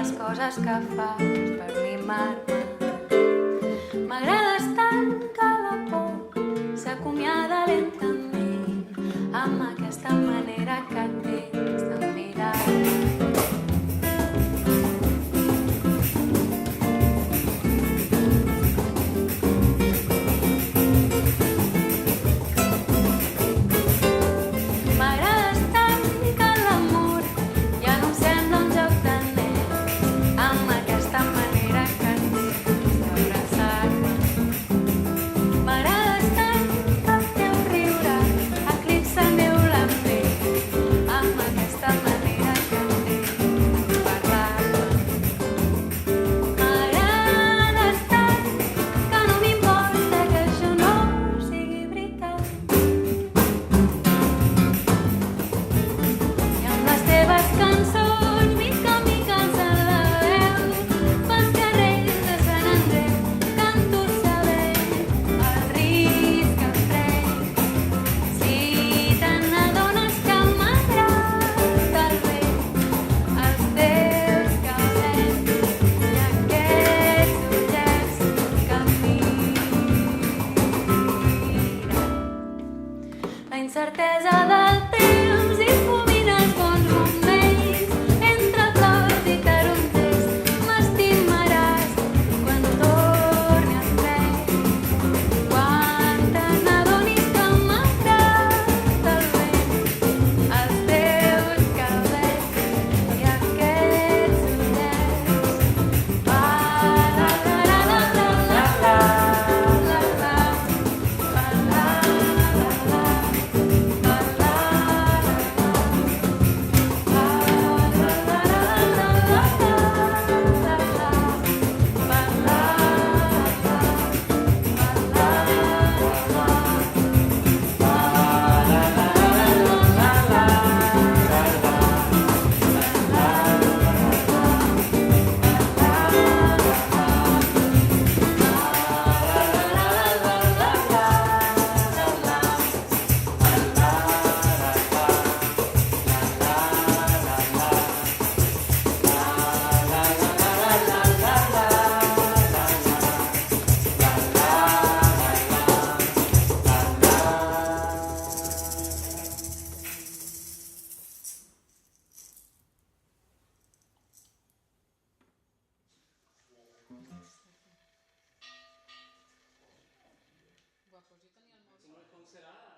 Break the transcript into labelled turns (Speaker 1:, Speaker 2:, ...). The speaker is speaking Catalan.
Speaker 1: les coses que fas per mimar-me. M'agrades tant que la por s'acomiada lentament amb aquesta manera que tens de mirar. Certesa del temps difumina els bons moments entre cors i tarongers. M'estimaràs quan torni al tren, quan te n'adonis que m'agrada el vent, els teus cabells i aquests ullets. La la la la la la la la la.
Speaker 2: Com serà?